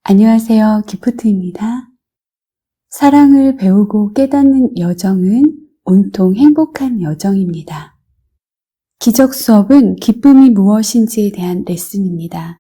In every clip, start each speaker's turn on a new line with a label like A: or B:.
A: 안녕하세요. 기프트입니다. 사랑을 배우고 깨닫는 여정은 온통 행복한 여정입니다. 기적 수업은 기쁨이 무엇인지에 대한 레슨입니다.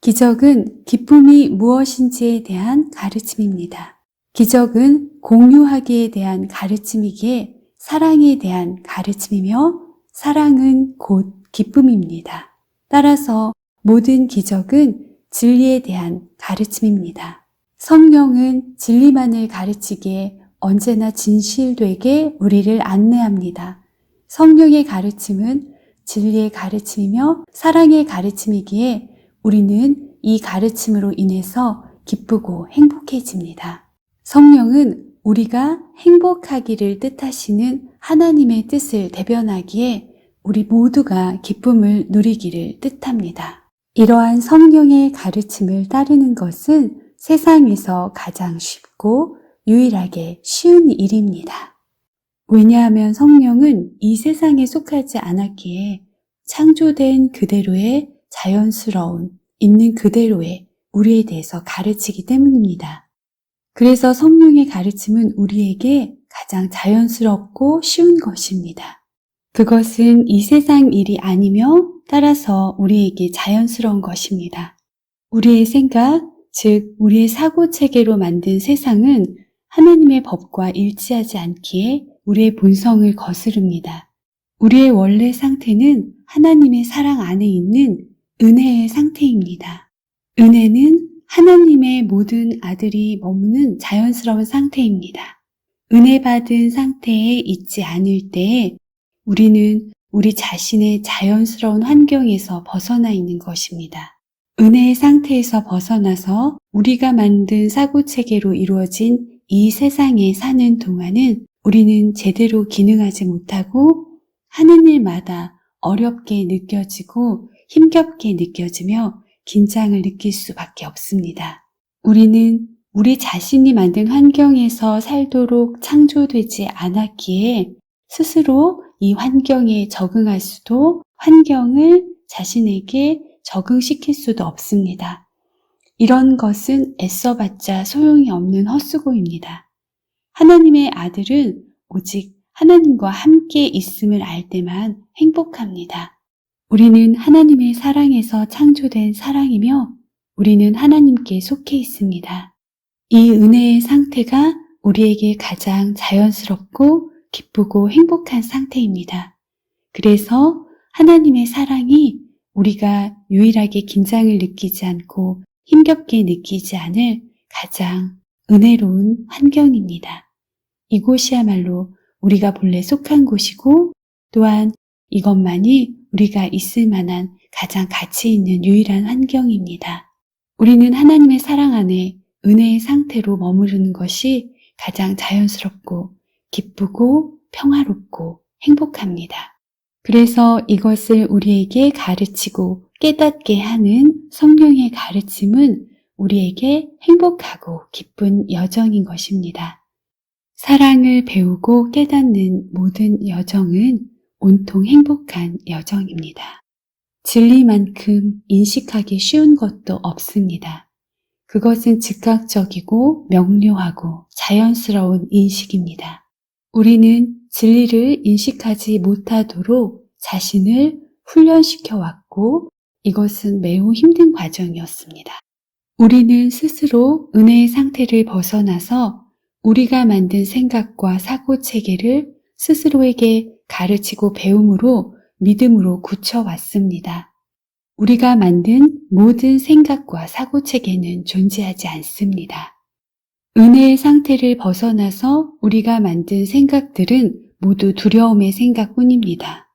A: 기적은 기쁨이 무엇인지에 대한 가르침입니다. 기적은 공유하기에 대한 가르침이기에 사랑에 대한 가르침이며 사랑은 곧 기쁨입니다. 따라서 모든 기적은 진리에 대한 가르침입니다. 성령은 진리만을 가르치기에 언제나 진실되게 우리를 안내합니다. 성령의 가르침은 진리의 가르침이며 사랑의 가르침이기에 우리는 이 가르침으로 인해서 기쁘고 행복해집니다. 성령은 우리가 행복하기를 뜻하시는 하나님의 뜻을 대변하기에 우리 모두가 기쁨을 누리기를 뜻합니다. 이러한 성령의 가르침을 따르는 것은 세상에서 가장 쉽고 유일하게 쉬운 일입니다. 왜냐하면 성령은 이 세상에 속하지 않았기에 창조된 그대로의 자연스러운 있는 그대로의 우리에 대해서 가르치기 때문입니다. 그래서 성령의 가르침은 우리에게 가장 자연스럽고 쉬운 것입니다. 그것은 이 세상 일이 아니며 따라서 우리에게 자연스러운 것입니다. 우리의 생각, 즉 우리의 사고체계로 만든 세상은 하나님의 법과 일치하지 않기에 우리의 본성을 거스릅니다. 우리의 원래 상태는 하나님의 사랑 안에 있는 은혜의 상태입니다. 은혜는 하나님의 모든 아들이 머무는 자연스러운 상태입니다. 은혜 받은 상태에 있지 않을 때에 우리는 우리 자신의 자연스러운 환경에서 벗어나 있는 것입니다. 은혜의 상태에서 벗어나서 우리가 만든 사고체계로 이루어진 이 세상에 사는 동안은 우리는 제대로 기능하지 못하고 하는 일마다 어렵게 느껴지고 힘겹게 느껴지며 긴장을 느낄 수밖에 없습니다. 우리는 우리 자신이 만든 환경에서 살도록 창조되지 않았기에 스스로 이 환경에 적응할 수도 환경을 자신에게 적응시킬 수도 없습니다. 이런 것은 애써봤자 소용이 없는 헛수고입니다. 하나님의 아들은 오직 하나님과 함께 있음을 알 때만 행복합니다. 우리는 하나님의 사랑에서 창조된 사랑이며 우리는 하나님께 속해 있습니다. 이 은혜의 상태가 우리에게 가장 자연스럽고 기쁘고 행복한 상태입니다. 그래서 하나님의 사랑이 우리가 유일하게 긴장을 느끼지 않고 힘겹게 느끼지 않을 가장 은혜로운 환경입니다. 이곳이야말로 우리가 본래 속한 곳이고 또한 이것만이 우리가 있을 만한 가장 가치 있는 유일한 환경입니다. 우리는 하나님의 사랑 안에 은혜의 상태로 머무르는 것이 가장 자연스럽고 기쁘고 평화롭고 행복합니다. 그래서 이것을 우리에게 가르치고 깨닫게 하는 성령의 가르침은 우리에게 행복하고 기쁜 여정인 것입니다. 사랑을 배우고 깨닫는 모든 여정은 온통 행복한 여정입니다. 진리만큼 인식하기 쉬운 것도 없습니다. 그것은 즉각적이고 명료하고 자연스러운 인식입니다. 우리는 진리를 인식하지 못하도록 자신을 훈련시켜 왔고 이것은 매우 힘든 과정이었습니다. 우리는 스스로 은혜의 상태를 벗어나서 우리가 만든 생각과 사고체계를 스스로에게 가르치고 배움으로 믿음으로 굳혀왔습니다. 우리가 만든 모든 생각과 사고체계는 존재하지 않습니다. 은혜의 상태를 벗어나서 우리가 만든 생각들은 모두 두려움의 생각뿐입니다.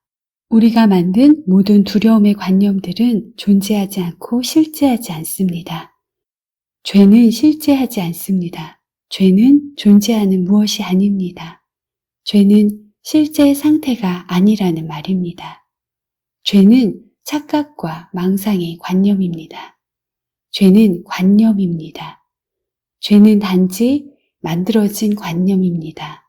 A: 우리가 만든 모든 두려움의 관념들은 존재하지 않고 실제하지 않습니다. 죄는 실제하지 않습니다. 죄는 존재하는 무엇이 아닙니다. 죄는 실제 상태가 아니라는 말입니다. 죄는 착각과 망상의 관념입니다. 죄는 관념입니다. 죄는 단지 만들어진 관념입니다.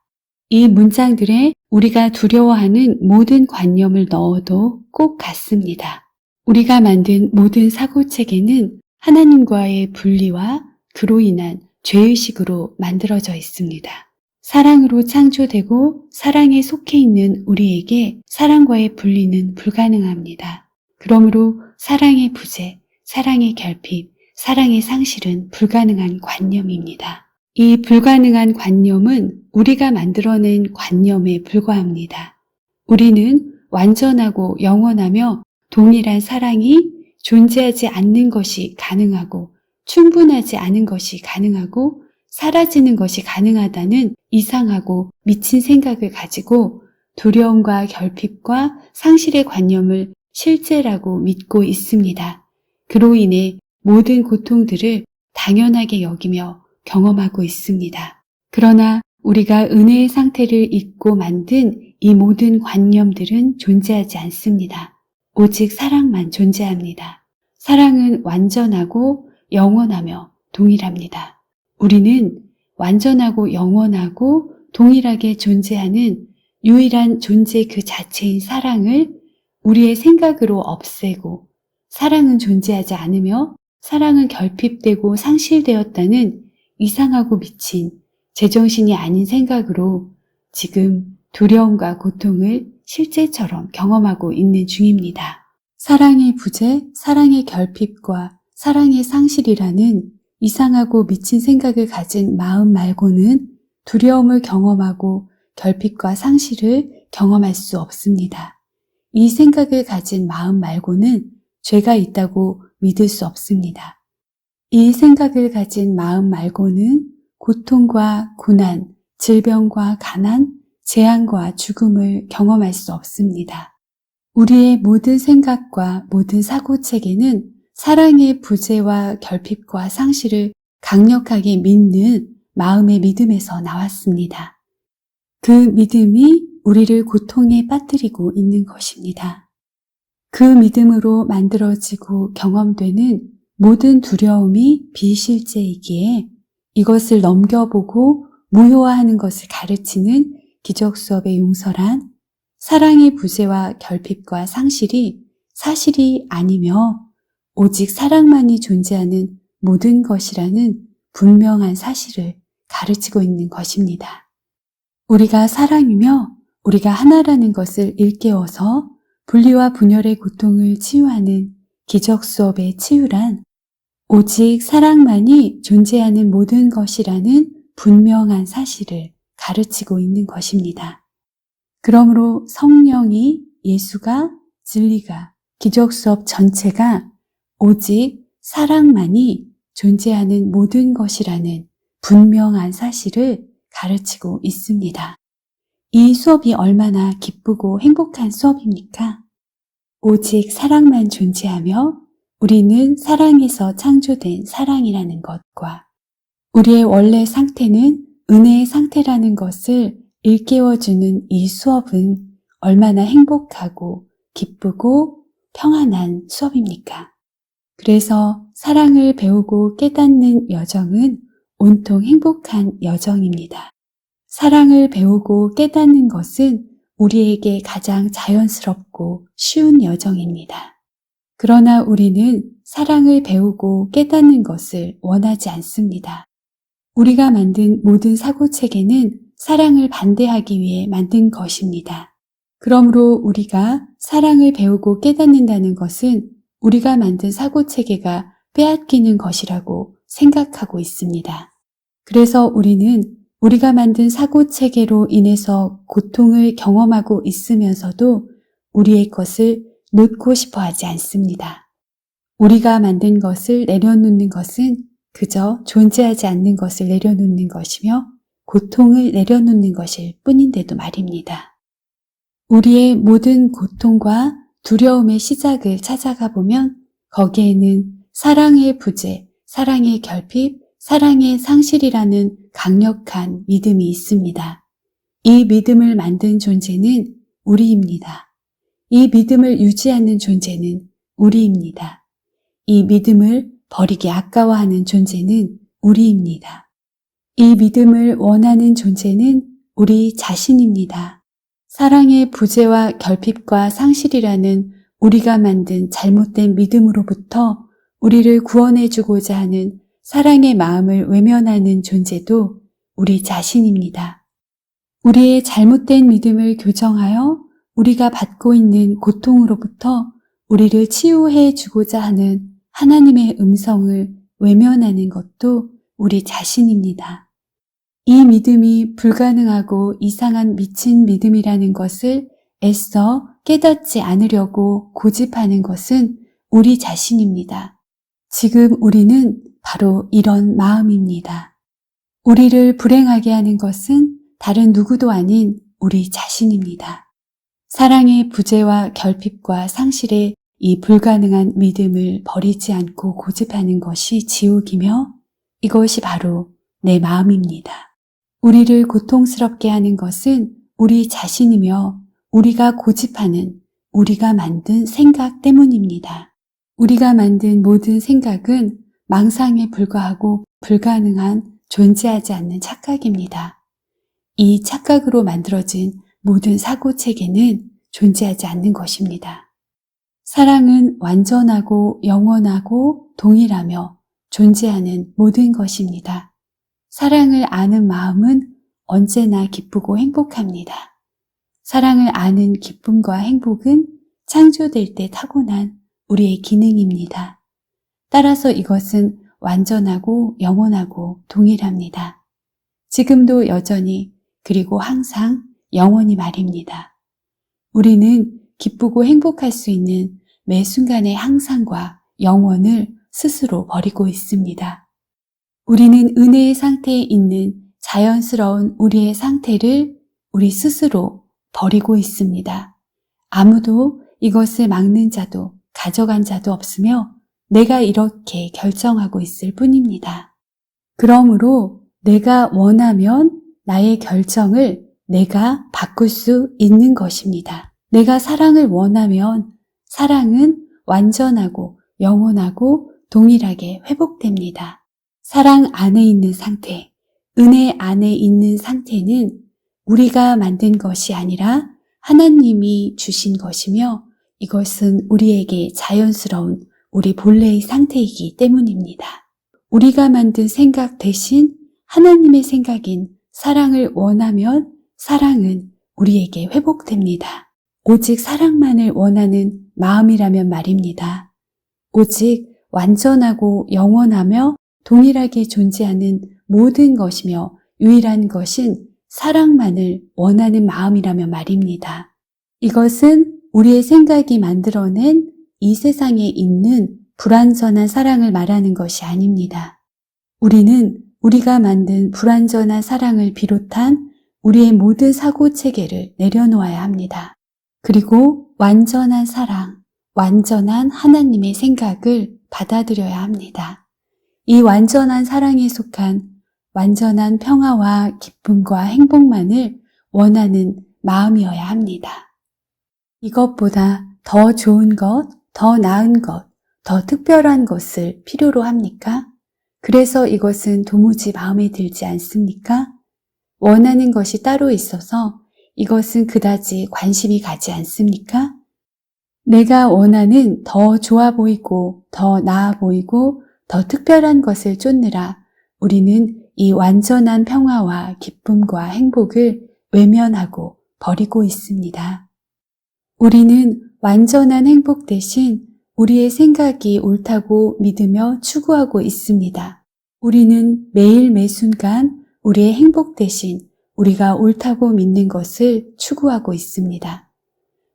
A: 이 문장들에 우리가 두려워하는 모든 관념을 넣어도 꼭 같습니다. 우리가 만든 모든 사고체계는 하나님과의 분리와 그로 인한 죄의식으로 만들어져 있습니다. 사랑으로 창조되고 사랑에 속해 있는 우리에게 사랑과의 분리는 불가능합니다. 그러므로 사랑의 부재, 사랑의 결핍, 사랑의 상실은 불가능한 관념입니다. 이 불가능한 관념은 우리가 만들어낸 관념에 불과합니다. 우리는 완전하고 영원하며 동일한 사랑이 존재하지 않는 것이 가능하고 충분하지 않은 것이 가능하고 사라지는 것이 가능하다는 이상하고 미친 생각을 가지고 두려움과 결핍과 상실의 관념을 실제라고 믿고 있습니다. 그로 인해 모든 고통들을 당연하게 여기며 경험하고 있습니다. 그러나 우리가 은혜의 상태를 잊고 만든 이 모든 관념들은 존재하지 않습니다. 오직 사랑만 존재합니다. 사랑은 완전하고 영원하며 동일합니다. 우리는 완전하고 영원하고 동일하게 존재하는 유일한 존재 그 자체인 사랑을 우리의 생각으로 없애고 사랑은 존재하지 않으며 사랑은 결핍되고 상실되었다는 이상하고 미친 제정신이 아닌 생각으로 지금 두려움과 고통을 실제처럼 경험하고 있는 중입니다. 사랑의 부재, 사랑의 결핍과 사랑의 상실이라는 이상하고 미친 생각을 가진 마음 말고는 두려움을 경험하고 결핍과 상실을 경험할 수 없습니다. 이 생각을 가진 마음 말고는 죄가 있다고 믿을 수 없습니다. 이 생각을 가진 마음 말고는 고통과 고난, 질병과 가난, 재앙과 죽음을 경험할 수 없습니다. 우리의 모든 생각과 모든 사고체계는 사랑의 부재와 결핍과 상실을 강력하게 믿는 마음의 믿음에서 나왔습니다. 그 믿음이 우리를 고통에 빠뜨리고 있는 것입니다. 그 믿음으로 만들어지고 경험되는 모든 두려움이 비실제이기에 이것을 넘겨보고 무효화하는 것을 가르치는 기적 수업의 용서란 사랑의 부재와 결핍과 상실이 사실이 아니며 오직 사랑만이 존재하는 모든 것이라는 분명한 사실을 가르치고 있는 것입니다. 우리가 사랑이며 우리가 하나라는 것을 일깨워서 분리와 분열의 고통을 치유하는 기적 수업의 치유란 오직 사랑만이 존재하는 모든 것이라는 분명한 사실을 가르치고 있는 것입니다. 그러므로 성령이, 예수가, 진리가, 기적 수업 전체가 오직 사랑만이 존재하는 모든 것이라는 분명한 사실을 가르치고 있습니다. 이 수업이 얼마나 기쁘고 행복한 수업입니까? 오직 사랑만 존재하며 우리는 사랑에서 창조된 사랑이라는 것과 우리의 원래 상태는 은혜의 상태라는 것을 일깨워주는 이 수업은 얼마나 행복하고 기쁘고 평안한 수업입니까? 그래서 사랑을 배우고 깨닫는 여정은 온통 행복한 여정입니다. 사랑을 배우고 깨닫는 것은 우리에게 가장 자연스럽고 쉬운 여정입니다. 그러나 우리는 사랑을 배우고 깨닫는 것을 원하지 않습니다. 우리가 만든 모든 사고체계는 사랑을 반대하기 위해 만든 것입니다. 그러므로 우리가 사랑을 배우고 깨닫는다는 것은 우리가 만든 사고체계가 빼앗기는 것이라고 생각하고 있습니다. 그래서 우리는 우리가 만든 사고체계로 인해서 고통을 경험하고 있으면서도 우리의 것을 놓고 싶어 하지 않습니다. 우리가 만든 것을 내려놓는 것은 그저 존재하지 않는 것을 내려놓는 것이며 고통을 내려놓는 것일 뿐인데도 말입니다. 우리의 모든 고통과 두려움의 시작을 찾아가 보면 거기에는 사랑의 부재, 사랑의 결핍, 사랑의 상실이라는 강력한 믿음이 있습니다. 이 믿음을 만든 존재는 우리입니다. 이 믿음을 유지하는 존재는 우리입니다. 이 믿음을 버리기 아까워하는 존재는 우리입니다. 이 믿음을 원하는 존재는 우리 자신입니다. 사랑의 부재와 결핍과 상실이라는 우리가 만든 잘못된 믿음으로부터 우리를 구원해 주고자 하는 사랑의 마음을 외면하는 존재도 우리 자신입니다. 우리의 잘못된 믿음을 교정하여 우리가 받고 있는 고통으로부터 우리를 치유해 주고자 하는 하나님의 음성을 외면하는 것도 우리 자신입니다. 이 믿음이 불가능하고 이상한 미친 믿음이라는 것을 애써 깨닫지 않으려고 고집하는 것은 우리 자신입니다. 지금 우리는 바로 이런 마음입니다. 우리를 불행하게 하는 것은 다른 누구도 아닌 우리 자신입니다. 사랑의 부재와 결핍과 상실의 이 불가능한 믿음을 버리지 않고 고집하는 것이 지옥이며 이것이 바로 내 마음입니다. 우리를 고통스럽게 하는 것은 우리 자신이며 우리가 고집하는 우리가 만든 생각 때문입니다. 우리가 만든 모든 생각은 망상에 불과하고 불가능한 존재하지 않는 착각입니다. 이 착각으로 만들어진 모든 사고체계는 존재하지 않는 것입니다. 사랑은 완전하고 영원하고 동일하며 존재하는 모든 것입니다. 사랑을 아는 마음은 언제나 기쁘고 행복합니다. 사랑을 아는 기쁨과 행복은 창조될 때 타고난 우리의 기능입니다. 따라서 이것은 완전하고 영원하고 동일합니다. 지금도 여전히 그리고 항상 영원히 말입니다. 우리는 기쁘고 행복할 수 있는 매 순간의 항상과 영원을 스스로 버리고 있습니다. 우리는 은혜의 상태에 있는 자연스러운 우리의 상태를 우리 스스로 버리고 있습니다. 아무도 이것을 막는 자도 가져간 자도 없으며 내가 이렇게 결정하고 있을 뿐입니다. 그러므로 내가 원하면 나의 결정을 내가 바꿀 수 있는 것입니다. 내가 사랑을 원하면 사랑은 완전하고 영원하고 동일하게 회복됩니다. 사랑 안에 있는 상태, 은혜 안에 있는 상태는 우리가 만든 것이 아니라 하나님이 주신 것이며 이것은 우리에게 자연스러운 우리 본래의 상태이기 때문입니다. 우리가 만든 생각 대신 하나님의 생각인 사랑을 원하면 사랑은 우리에게 회복됩니다. 오직 사랑만을 원하는 마음이라면 말입니다. 오직 완전하고 영원하며 동일하게 존재하는 모든 것이며 유일한 것은 사랑만을 원하는 마음이라면 말입니다. 이것은 우리의 생각이 만들어낸 이 세상에 있는 불완전한 사랑을 말하는 것이 아닙니다. 우리는 우리가 만든 불완전한 사랑을 비롯한 우리의 모든 사고체계를 내려놓아야 합니다. 그리고 완전한 사랑, 완전한 하나님의 생각을 받아들여야 합니다. 이 완전한 사랑에 속한 완전한 평화와 기쁨과 행복만을 원하는 마음이어야 합니다. 이것보다 더 좋은 것, 더 나은 것, 더 특별한 것을 필요로 합니까? 그래서 이것은 도무지 마음에 들지 않습니까? 원하는 것이 따로 있어서 이것은 그다지 관심이 가지 않습니까? 내가 원하는 더 좋아 보이고 더 나아 보이고 더 특별한 것을 쫓느라 우리는 이 완전한 평화와 기쁨과 행복을 외면하고 버리고 있습니다. 우리는 완전한 행복 대신 우리의 생각이 옳다고 믿으며 추구하고 있습니다. 우리는 매일 매순간 우리의 행복 대신 우리가 옳다고 믿는 것을 추구하고 있습니다.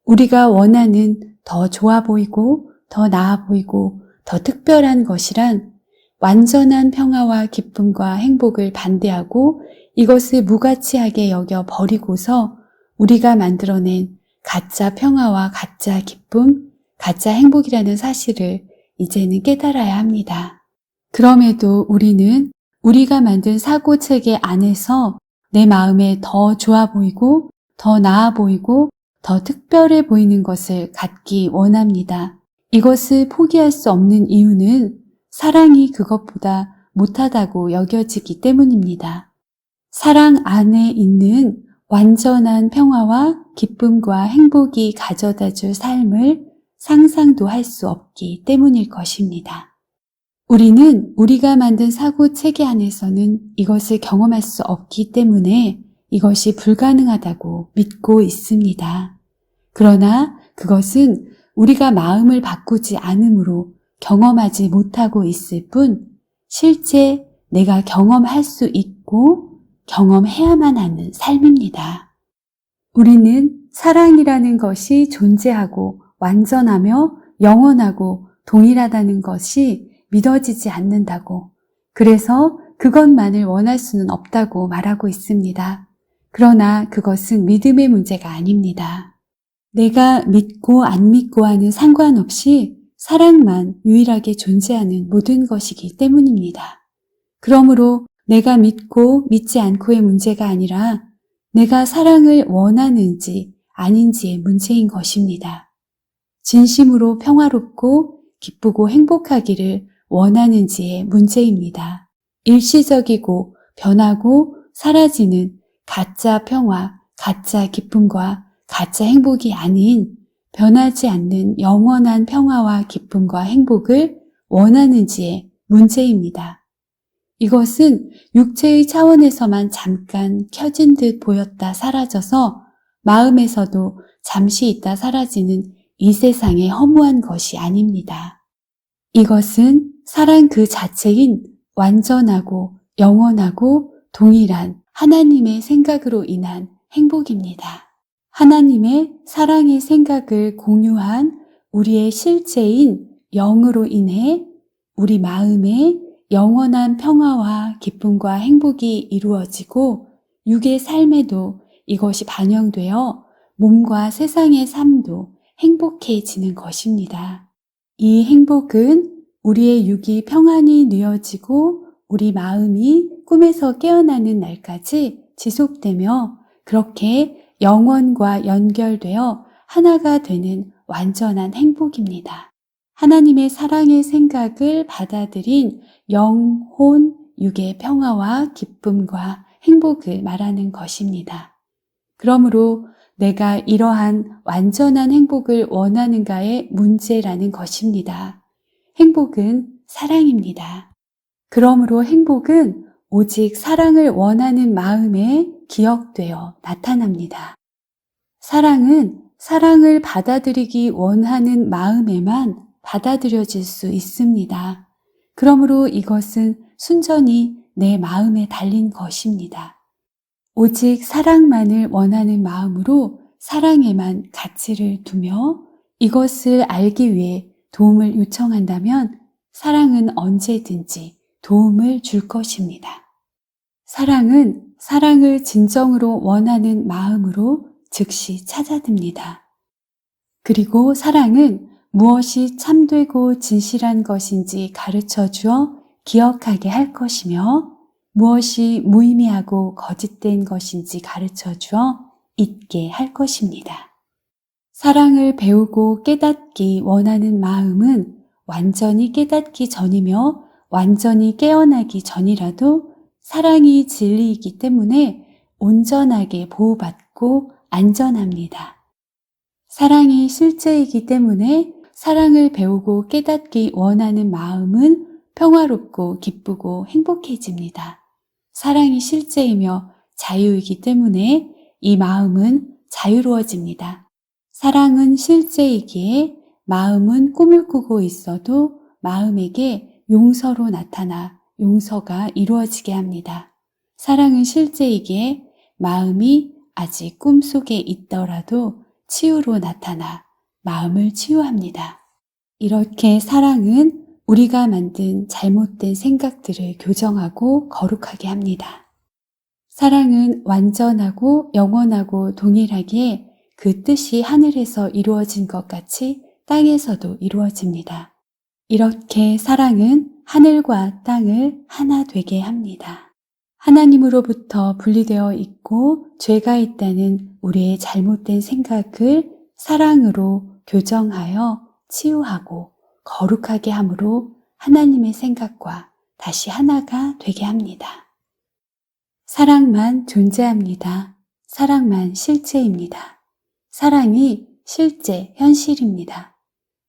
A: 우리가 원하는 더 좋아 보이고 더 나아 보이고 더 특별한 것이란 완전한 평화와 기쁨과 행복을 반대하고 이것을 무가치하게 여겨 버리고서 우리가 만들어낸 가짜 평화와 가짜 기쁨, 가짜 행복이라는 사실을 이제는 깨달아야 합니다. 그럼에도 우리는 우리가 만든 사고체계 안에서 내 마음에 더 좋아 보이고 더 나아 보이고 더 특별해 보이는 것을 갖기 원합니다. 이것을 포기할 수 없는 이유는 사랑이 그것보다 못하다고 여겨지기 때문입니다. 사랑 안에 있는 완전한 평화와 기쁨과 행복이 가져다 줄 삶을 상상도 할 수 없기 때문일 것입니다. 우리는 우리가 만든 사고 체계 안에서는 이것을 경험할 수 없기 때문에 이것이 불가능하다고 믿고 있습니다. 그러나 그것은 우리가 마음을 바꾸지 않으므로 경험하지 못하고 있을 뿐 실제 내가 경험할 수 있고 경험해야만 하는 삶입니다. 우리는 사랑이라는 것이 존재하고 완전하며 영원하고 동일하다는 것이 믿어지지 않는다고, 그래서 그것만을 원할 수는 없다고 말하고 있습니다. 그러나 그것은 믿음의 문제가 아닙니다. 내가 믿고 안 믿고와는 상관없이 사랑만 유일하게 존재하는 모든 것이기 때문입니다. 그러므로 내가 믿고 믿지 않고의 문제가 아니라 내가 사랑을 원하는지 아닌지의 문제인 것입니다. 진심으로 평화롭고 기쁘고 행복하기를 원하는지의 문제입니다. 일시적이고 변하고 사라지는 가짜 평화, 가짜 기쁨과 가짜 행복이 아닌 변하지 않는 영원한 평화와 기쁨과 행복을 원하는지의 문제입니다. 이것은 육체의 차원에서만 잠깐 켜진 듯 보였다 사라져서 마음에서도 잠시 있다 사라지는 이 세상의 허무한 것이 아닙니다. 이것은 사랑 그 자체인 완전하고 영원하고 동일한 하나님의 생각으로 인한 행복입니다. 하나님의 사랑의 생각을 공유한 우리의 실체인 영으로 인해 우리 마음에 영원한 평화와 기쁨과 행복이 이루어지고 육의 삶에도 이것이 반영되어 몸과 세상의 삶도 행복해지는 것입니다. 이 행복은 우리의 육이 평안히 누여지고 우리 마음이 꿈에서 깨어나는 날까지 지속되며 그렇게 영원과 연결되어 하나가 되는 완전한 행복입니다. 하나님의 사랑의 생각을 받아들인 영, 혼, 육의 평화와 기쁨과 행복을 말하는 것입니다. 그러므로 내가 이러한 완전한 행복을 원하는가의 문제라는 것입니다. 행복은 사랑입니다. 그러므로 행복은 오직 사랑을 원하는 마음에 기억되어 나타납니다. 사랑은 사랑을 받아들이기 원하는 마음에만 받아들여질 수 있습니다. 그러므로 이것은 순전히 내 마음에 달린 것입니다. 오직 사랑만을 원하는 마음으로 사랑에만 가치를 두며 이것을 알기 위해 도움을 요청한다면 사랑은 언제든지 도움을 줄 것입니다. 사랑은 사랑을 진정으로 원하는 마음으로 즉시 찾아듭니다. 그리고 사랑은 무엇이 참되고 진실한 것인지 가르쳐 주어 기억하게 할 것이며 무엇이 무의미하고 거짓된 것인지 가르쳐 주어 잊게 할 것입니다. 사랑을 배우고 깨닫기 원하는 마음은 완전히 깨닫기 전이며 완전히 깨어나기 전이라도 사랑이 진리이기 때문에 온전하게 보호받고 안전합니다. 사랑이 실제이기 때문에 사랑을 배우고 깨닫기 원하는 마음은 평화롭고 기쁘고 행복해집니다. 사랑이 실제이며 자유이기 때문에 이 마음은 자유로워집니다. 사랑은 실제이기에 마음은 꿈을 꾸고 있어도 마음에게 용서로 나타나 용서가 이루어지게 합니다. 사랑은 실제이기에 마음이 아직 꿈속에 있더라도 치유로 나타나 마음을 치유합니다. 이렇게 사랑은 우리가 만든 잘못된 생각들을 교정하고 거룩하게 합니다. 사랑은 완전하고 영원하고 동일하기에 그 뜻이 하늘에서 이루어진 것 같이 땅에서도 이루어집니다. 이렇게 사랑은 하늘과 땅을 하나 되게 합니다. 하나님으로부터 분리되어 있고 죄가 있다는 우리의 잘못된 생각을 사랑으로 교정하여 치유하고 거룩하게 함으로 하나님의 생각과 다시 하나가 되게 합니다. 사랑만 존재합니다. 사랑만 실체입니다. 사랑이 실제, 현실입니다.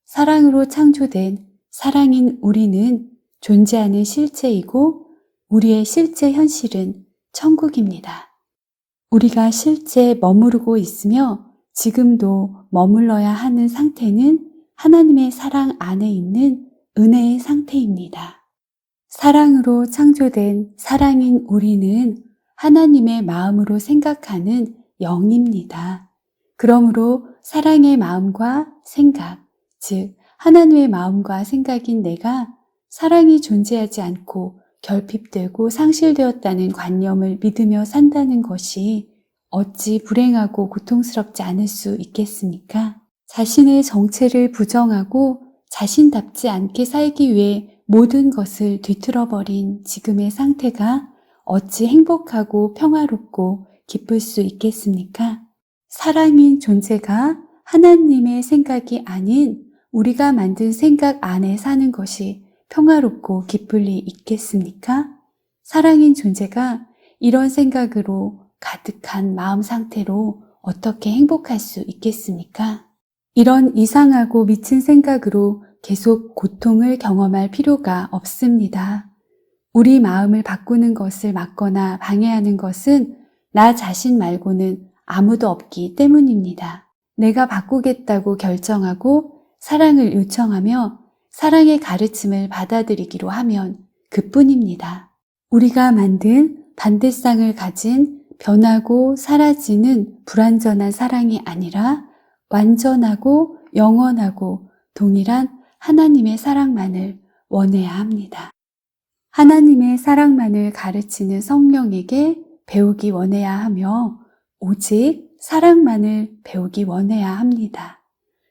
A: 사랑으로 창조된 사랑인 우리는 존재하는 실제이고 우리의 실제 현실은 천국입니다. 우리가 실제 머무르고 있으며 지금도 머물러야 하는 상태는 하나님의 사랑 안에 있는 은혜의 상태입니다. 사랑으로 창조된 사랑인 우리는 하나님의 마음으로 생각하는 영입니다. 그러므로 사랑의 마음과 생각, 즉 하나님의 마음과 생각인 내가 사랑이 존재하지 않고 결핍되고 상실되었다는 관념을 믿으며 산다는 것이 어찌 불행하고 고통스럽지 않을 수 있겠습니까? 자신의 정체를 부정하고 자신답지 않게 살기 위해 모든 것을 뒤틀어버린 지금의 상태가 어찌 행복하고 평화롭고 기쁠 수 있겠습니까? 사랑인 존재가 하나님의 생각이 아닌 우리가 만든 생각 안에 사는 것이 평화롭고 기쁠 리 있겠습니까? 사랑인 존재가 이런 생각으로 가득한 마음 상태로 어떻게 행복할 수 있겠습니까? 이런 이상하고 미친 생각으로 계속 고통을 경험할 필요가 없습니다. 우리 마음을 바꾸는 것을 막거나 방해하는 것은 나 자신 말고는 아무도 없기 때문입니다. 내가 바꾸겠다고 결정하고 사랑을 요청하며 사랑의 가르침을 받아들이기로 하면 그뿐입니다. 우리가 만든 반대쌍을 가진 변하고 사라지는 불완전한 사랑이 아니라 완전하고 영원하고 동일한 하나님의 사랑만을 원해야 합니다. 하나님의 사랑만을 가르치는 성령에게 배우기 원해야 하며 오직 사랑만을 배우기 원해야 합니다.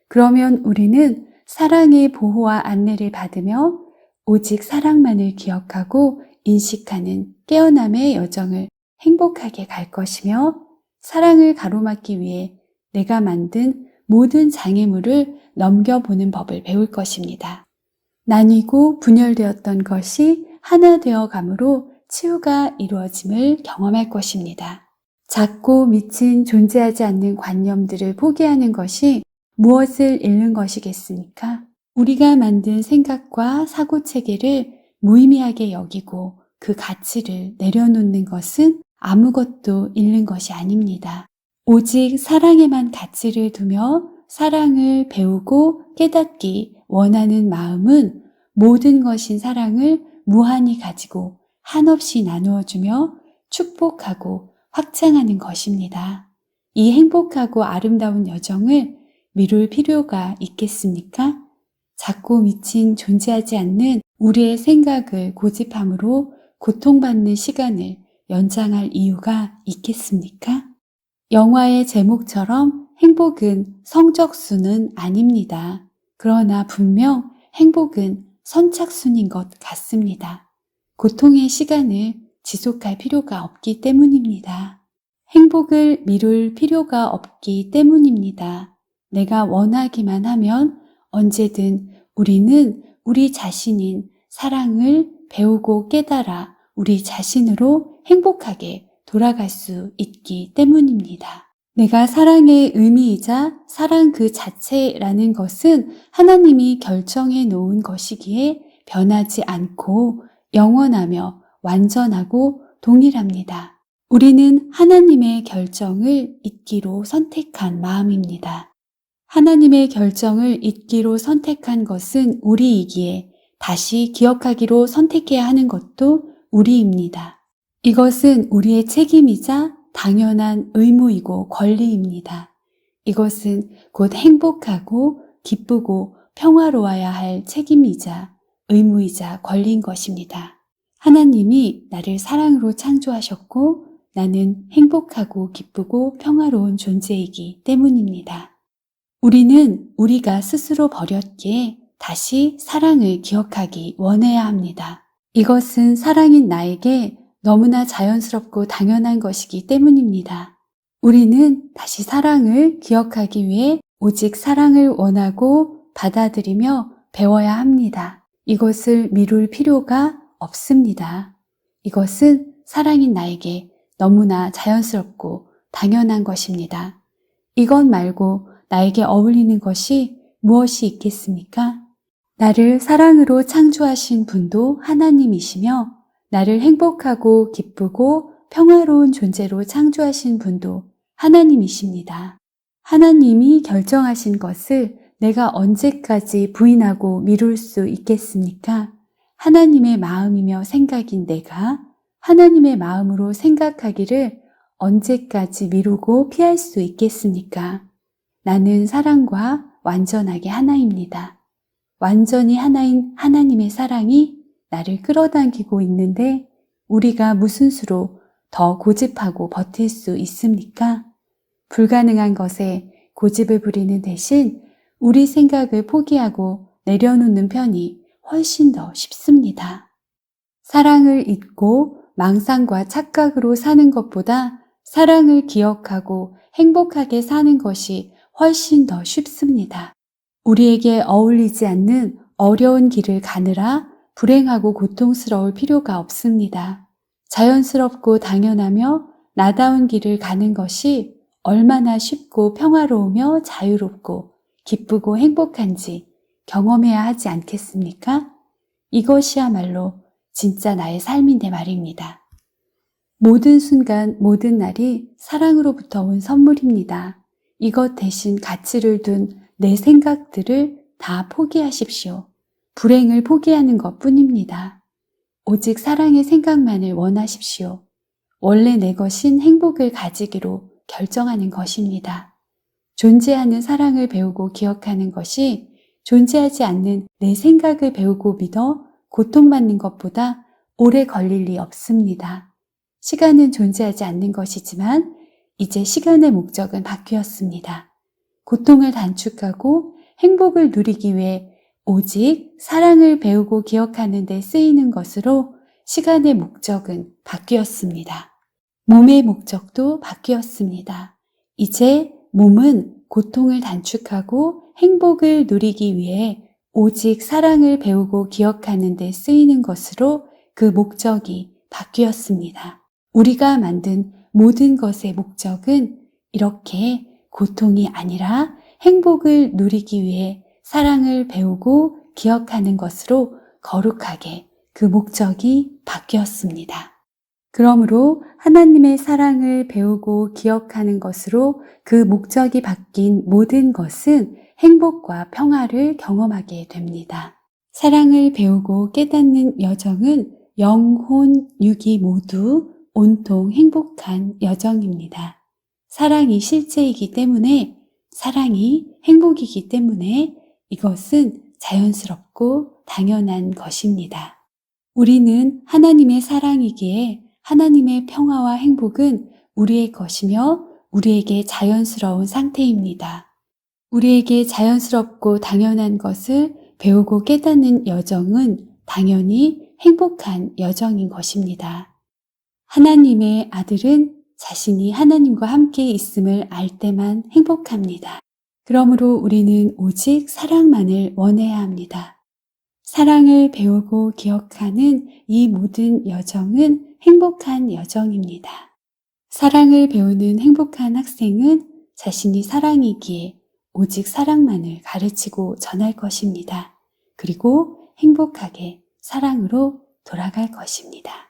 A: 그러면 우리는 사랑의 보호와 안내를 받으며 오직 사랑만을 기억하고 인식하는 깨어남의 여정을 행복하게 갈 것이며 사랑을 가로막기 위해 내가 만든 모든 장애물을 넘겨보는 법을 배울 것입니다. 나뉘고 분열되었던 것이 하나 되어 감으로 치유가 이루어짐을 경험할 것입니다. 작고 미친 존재하지 않는 관념들을 포기하는 것이 무엇을 잃는 것이겠습니까? 우리가 만든 생각과 사고체계를 무의미하게 여기고 그 가치를 내려놓는 것은 아무것도 잃는 것이 아닙니다. 오직 사랑에만 가치를 두며 사랑을 배우고 깨닫기 원하는 마음은 모든 것인 사랑을 무한히 가지고 한없이 나누어주며 축복하고 확장하는 것입니다. 이 행복하고 아름다운 여정을 미룰 필요가 있겠습니까? 작고 미친 존재하지 않는 우리의 생각을 고집함으로 고통받는 시간을 연장할 이유가 있겠습니까? 영화의 제목처럼 행복은 성적순은 아닙니다. 그러나 분명 행복은 선착순인 것 같습니다. 고통의 시간을 지속할 필요가 없기 때문입니다. 행복을 미룰 필요가 없기 때문입니다. 내가 원하기만 하면 언제든 우리는 우리 자신인 사랑을 배우고 깨달아 우리 자신으로 행복하게 돌아갈 수 있기 때문입니다. 내가 사랑의 의미이자 사랑 그 자체라는 것은 하나님이 결정해 놓은 것이기에 변하지 않고 영원하며 완전하고 동일합니다. 우리는 하나님의 결정을 잊기로 선택한 마음입니다. 하나님의 결정을 잊기로 선택한 것은 우리이기에 다시 기억하기로 선택해야 하는 것도 우리입니다. 이것은 우리의 책임이자 당연한 의무이고 권리입니다. 이것은 곧 행복하고 기쁘고 평화로워야 할 책임이자 의무이자 권리인 것입니다. 하나님이 나를 사랑으로 창조하셨고 나는 행복하고 기쁘고 평화로운 존재이기 때문입니다. 우리는 우리가 스스로 버렸기에 다시 사랑을 기억하기 원해야 합니다. 이것은 사랑인 나에게 너무나 자연스럽고 당연한 것이기 때문입니다. 우리는 다시 사랑을 기억하기 위해 오직 사랑을 원하고 받아들이며 배워야 합니다. 이것을 미룰 필요가 없습니다. 이것은 사랑인 나에게 너무나 자연스럽고 당연한 것입니다. 이것 말고 나에게 어울리는 것이 무엇이 있겠습니까? 나를 사랑으로 창조하신 분도 하나님이시며 나를 행복하고 기쁘고 평화로운 존재로 창조하신 분도 하나님이십니다. 하나님이 결정하신 것을 내가 언제까지 부인하고 미룰 수 있겠습니까? 하나님의 마음이며 생각인 내가 하나님의 마음으로 생각하기를 언제까지 미루고 피할 수 있겠습니까? 나는 사랑과 완전하게 하나입니다. 완전히 하나인 하나님의 사랑이 나를 끌어당기고 있는데 우리가 무슨 수로 더 고집하고 버틸 수 있습니까? 불가능한 것에 고집을 부리는 대신 우리 생각을 포기하고 내려놓는 편이 훨씬 더 쉽습니다. 사랑을 잊고 망상과 착각으로 사는 것보다 사랑을 기억하고 행복하게 사는 것이 훨씬 더 쉽습니다. 우리에게 어울리지 않는 어려운 길을 가느라 불행하고 고통스러울 필요가 없습니다. 자연스럽고 당연하며 나다운 길을 가는 것이 얼마나 쉽고 평화로우며 자유롭고 기쁘고 행복한지 경험해야 하지 않겠습니까? 이것이야말로 진짜 나의 삶인데 말입니다. 모든 순간, 모든 날이 사랑으로부터 온 선물입니다. 이것 대신 가치를 둔 내 생각들을 다 포기하십시오. 불행을 포기하는 것 뿐입니다. 오직 사랑의 생각만을 원하십시오. 원래 내 것인 행복을 가지기로 결정하는 것입니다. 존재하는 사랑을 배우고 기억하는 것이 존재하지 않는 내 생각을 배우고 믿어 고통받는 것보다 오래 걸릴 리 없습니다. 시간은 존재하지 않는 것이지만 이제 시간의 목적은 바뀌었습니다. 고통을 단축하고 행복을 누리기 위해 오직 사랑을 배우고 기억하는 데 쓰이는 것으로 시간의 목적은 바뀌었습니다. 몸의 목적도 바뀌었습니다. 이제 몸은 고통을 단축하고 행복을 누리기 위해 오직 사랑을 배우고 기억하는 데 쓰이는 것으로 그 목적이 바뀌었습니다. 우리가 만든 모든 것의 목적은 이렇게 고통이 아니라 행복을 누리기 위해 사랑을 배우고 기억하는 것으로 거룩하게 그 목적이 바뀌었습니다. 그러므로 하나님의 사랑을 배우고 기억하는 것으로 그 목적이 바뀐 모든 것은 행복과 평화를 경험하게 됩니다. 사랑을 배우고 깨닫는 여정은 영혼, 육이 모두 온통 행복한 여정입니다. 사랑이 실제이기 때문에, 사랑이 행복이기 때문에 이것은 자연스럽고 당연한 것입니다. 우리는 하나님의 사랑이기에 하나님의 평화와 행복은 우리의 것이며 우리에게 자연스러운 상태입니다. 우리에게 자연스럽고 당연한 것을 배우고 깨닫는 여정은 당연히 행복한 여정인 것입니다. 하나님의 아들은 자신이 하나님과 함께 있음을 알 때만 행복합니다. 그러므로 우리는 오직 사랑만을 원해야 합니다. 사랑을 배우고 기억하는 이 모든 여정은 행복한 여정입니다. 사랑을 배우는 행복한 학생은 자신이 사랑이기에 오직 사랑만을 가르치고 전할 것입니다. 그리고 행복하게 사랑으로 돌아갈 것입니다.